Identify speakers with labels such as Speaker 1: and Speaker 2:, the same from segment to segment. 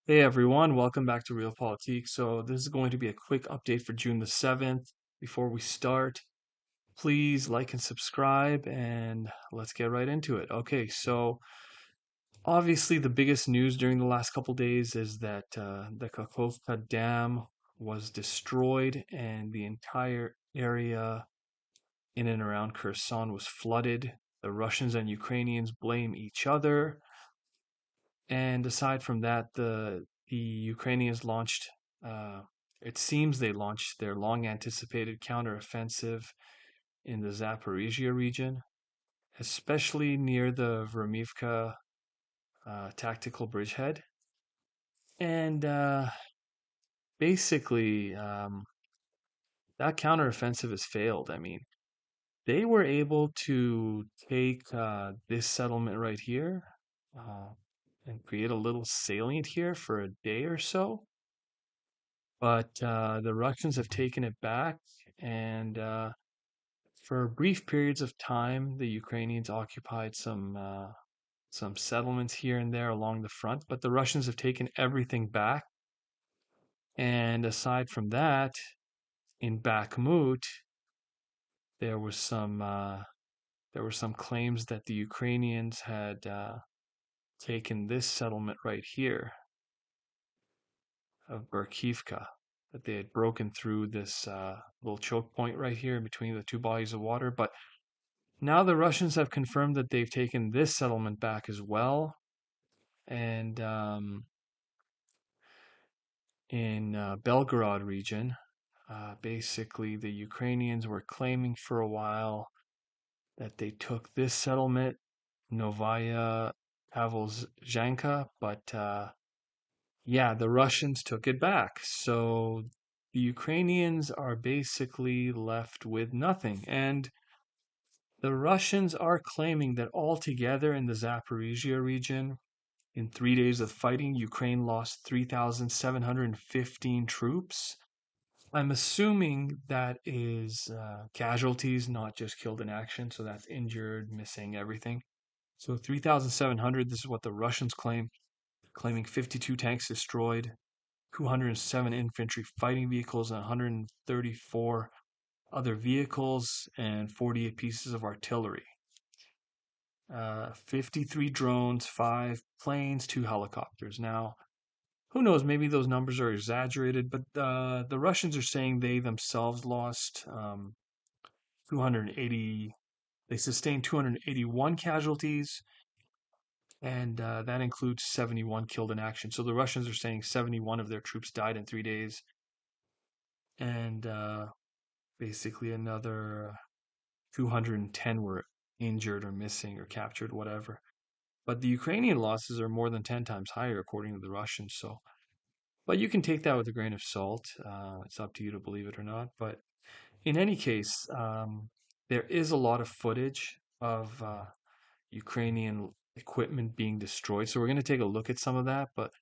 Speaker 1: Hey everyone, welcome back to Realpolitik. So this is going to be a quick update for June the 7th. Before we start, please like and subscribe and let's get right into it. Okay, so obviously the biggest news during the last couple days is that the Kakhovka Dam was destroyed and the entire area in and around Kherson was flooded. The Russians and Ukrainians blame each other. And aside from that, the Ukrainians launched, uh, it seems they launched their long anticipated counteroffensive in the Zaporizhia region, especially near the Vermivka tactical bridgehead. And basically, that counteroffensive has failed. I mean, they were able to take this settlement right here uh, and create a little salient here for a day or so. But the Russians have taken it back, and for brief periods of time, the Ukrainians occupied some settlements here and there along the front. But the Russians have taken everything back. And aside from that, in Bakhmut, there was there were some claims that the Ukrainians had taken this settlement right here of Berkivka, that they had broken through this little choke point right here between the two bodies of water. But now the Russians have confirmed that they've taken this settlement back as well. And in Belgorod region, basically the Ukrainians were claiming for a while that they took this settlement, Novaya Pavelzhanka, but yeah, the Russians took it back. So the Ukrainians are basically left with nothing. And the Russians are claiming that altogether in the Zaporizhia region, in 3 days of fighting, Ukraine lost 3,715 troops. I'm assuming that is casualties, not just killed in action. So that's injured, missing, everything. So 3,700, this is what the Russians claim, claiming 52 tanks destroyed, 207 infantry fighting vehicles, and 134 other vehicles, and 48 pieces of artillery. 53 drones, 5 planes, 2 helicopters. Now, who knows? Maybe those numbers are exaggerated, but the Russians are saying they themselves lost 280. They sustained 281 casualties, and that includes 71 killed in action. So the Russians are saying 71 of their troops died in 3 days, and basically another 210 were injured or missing or captured, whatever. But the Ukrainian losses are more than 10 times higher, according to the Russians. So, but you can take that with a grain of salt. It's up to you to believe it or not. But in any case, there is a lot of footage of Ukrainian equipment being destroyed. So we're going to take a look at some of that. But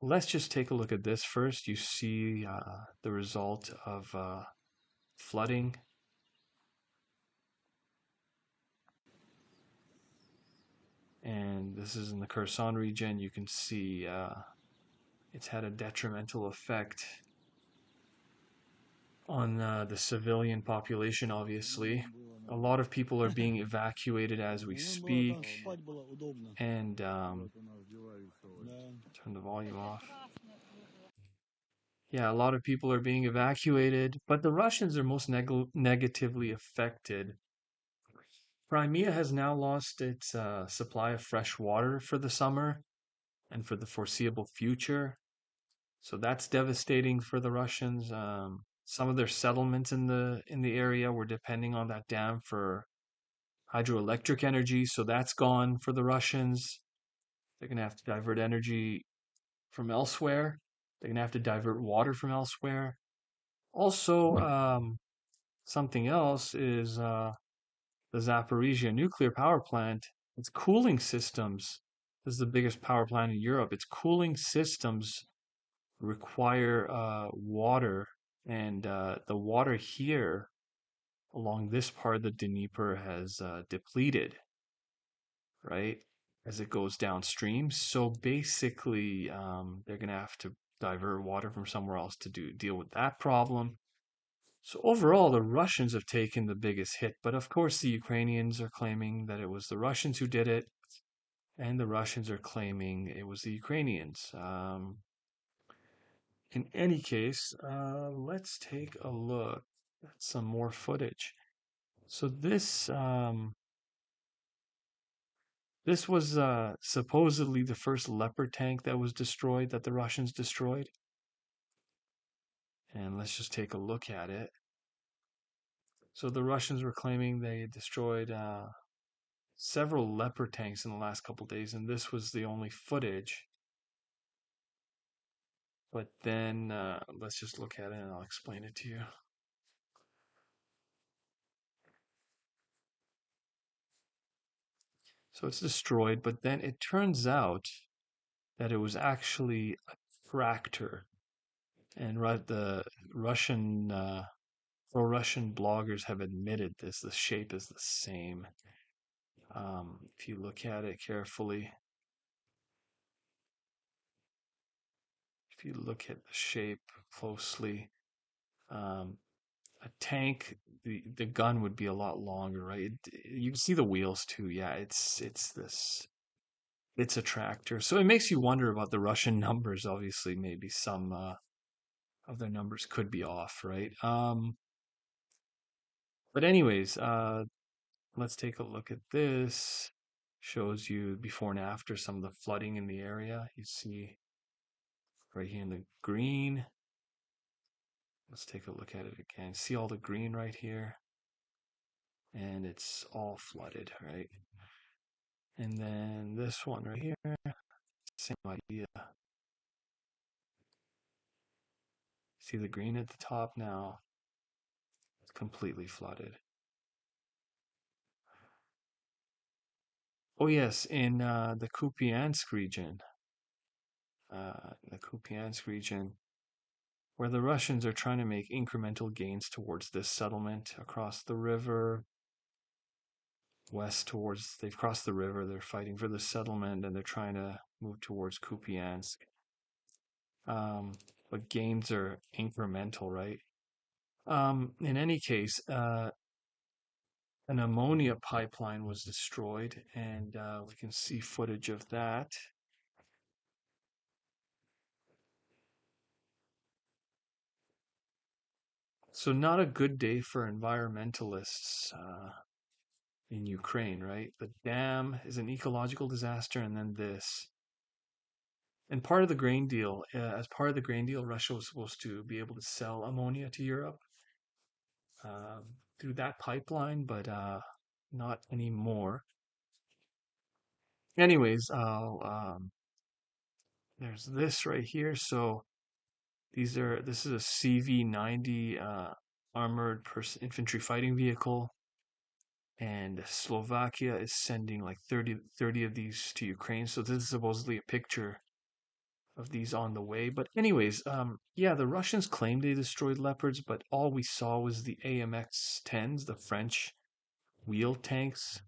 Speaker 1: let's just take a look at this first. You see the result of flooding. And this is in the Kherson region. You can see it's had a detrimental effect on the civilian population, obviously. A lot of people are being evacuated as we speak. And turn the volume off. Yeah, a lot of people are being evacuated, but the Russians are most negatively affected. Crimea has now lost its supply of fresh water for the summer and for the foreseeable future. So that's devastating for the Russians. Some of their settlements in the area were depending on that dam for hydroelectric energy, so that's gone for the Russians. They're going to have to divert energy from elsewhere. They're going to have to divert water from elsewhere. Also, something else is the Zaporizhia nuclear power plant. Its cooling systems. This is the biggest power plant in Europe. Its cooling systems require water, and the water here along this part of the Dnieper has depleted, right? as it goes downstream. So basically, they're going to have to divert water from somewhere else to deal with that problem. So overall, the Russians have taken the biggest hit, but of course, the Ukrainians are claiming that it was the Russians who did it, and the Russians are claiming it was the Ukrainians. In any case, let's take a look at some more footage. So this was supposedly the first Leopard tank that was destroyed, that the Russians destroyed. And let's just take a look at it. So the Russians were claiming they destroyed several Leopard tanks in the last couple days, and this was the only footage. But then let's just look at it and I'll explain it to you. So it's destroyed, but then it turns out that it was actually a tractor. And the Russian pro-Russian bloggers have admitted this. The shape is the same. If you look at it carefully, if you look at the shape closely, um, a tank, the gun would be a lot longer, right? You can see the wheels too. Yeah, it's a tractor. So it makes you wonder about the Russian numbers. Obviously, maybe some of their numbers could be off, right? But anyways, let's take a look at this. Shows you before and after some of the flooding in the area. You see right here in the green. Let's take a look at it again. See all the green right here? And it's all flooded, right? And then this one right here, same idea. See the green at the top now? It's completely flooded. Oh yes, in the Kupiansk region, where the Russians are trying to make incremental gains towards this settlement across the river, west towards, they've crossed the river, they're fighting for the settlement, and they're trying to move towards Kupiansk. But gains are incremental, right? In any case, an ammonia pipeline was destroyed, and we can see footage of that. So not a good day for environmentalists in Ukraine, right? The dam is an ecological disaster, and then this. And part of the grain deal, as part of the grain deal, Russia was supposed to be able to sell ammonia to Europe through that pipeline, but not anymore. Anyways, there's this right here. So this is a CV-90 armored infantry fighting vehicle, and Slovakia is sending like 30 of these to Ukraine. So this is supposedly a picture of these on the way. But anyways, yeah, the Russians claimed they destroyed Leopards, but all we saw was the AMX-10s, the French wheeled tanks.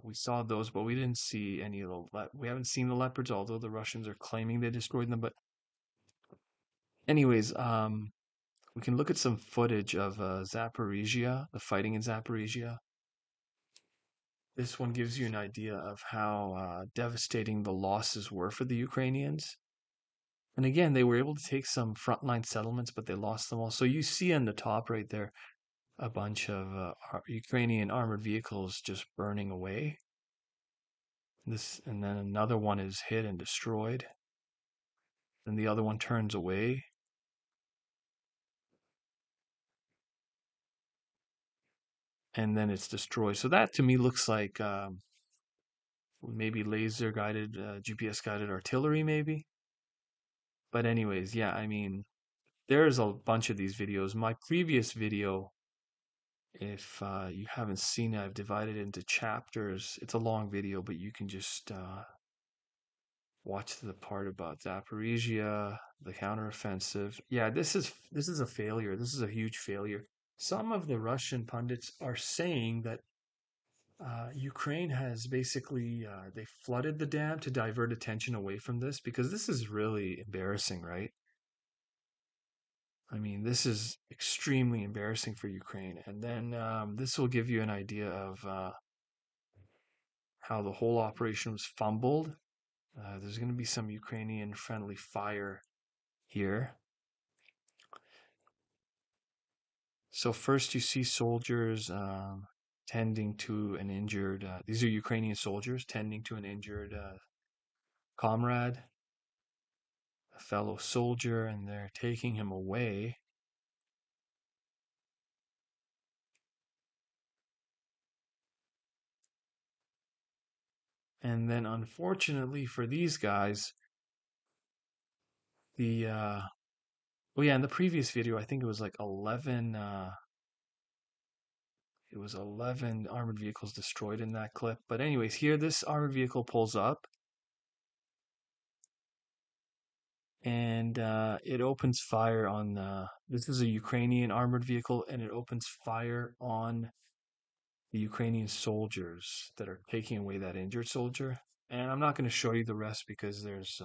Speaker 1: We saw those, but we didn't see any of we haven't seen the Leopards, although the Russians are claiming they destroyed them. But anyways, we can look at some footage of Zaporizhia, the fighting in Zaporizhia. This one gives you an idea of how devastating the losses were for the Ukrainians. And again, they were able to take some frontline settlements, but they lost them all. So you see on the top right there a bunch of Ukrainian armored vehicles just burning away. And then another one is hit and destroyed. Then the other one turns away. And then it's destroyed. So that to me looks like maybe laser guided, GPS guided artillery, maybe. But anyways, yeah, I mean, there's a bunch of these videos. My previous video, if you haven't seen it, I've divided it into chapters. It's a long video, but you can just watch the part about Zaporizhia, the counteroffensive. Yeah, this is a failure. This is a huge failure. Some of the Russian pundits are saying that Ukraine has basically they flooded the dam to divert attention away from this because this is really embarrassing, right? I mean, this is extremely embarrassing for Ukraine. And then this will give you an idea of how the whole operation was fumbled. There's going to be some Ukrainian friendly fire here. So first you see soldiers tending to an injured, these are Ukrainian soldiers tending to an injured comrade, a fellow soldier, and they're taking him away. And then unfortunately for these guys, the oh yeah, in the previous video, I think it was like 11 it was 11 armored vehicles destroyed in that clip. But anyways, here this armored vehicle pulls up and it opens fire on this is a Ukrainian armored vehicle and it opens fire on the Ukrainian soldiers that are taking away that injured soldier. And I'm not going to show you the rest because there's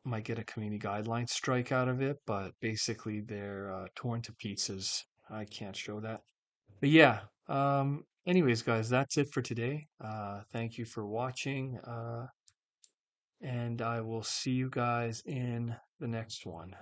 Speaker 1: might get a community guidelines strike out of it, but basically they're torn to pieces. I can't show that. But yeah, anyways, guys, that's it for today. Thank you for watching, and I will see you guys in the next one.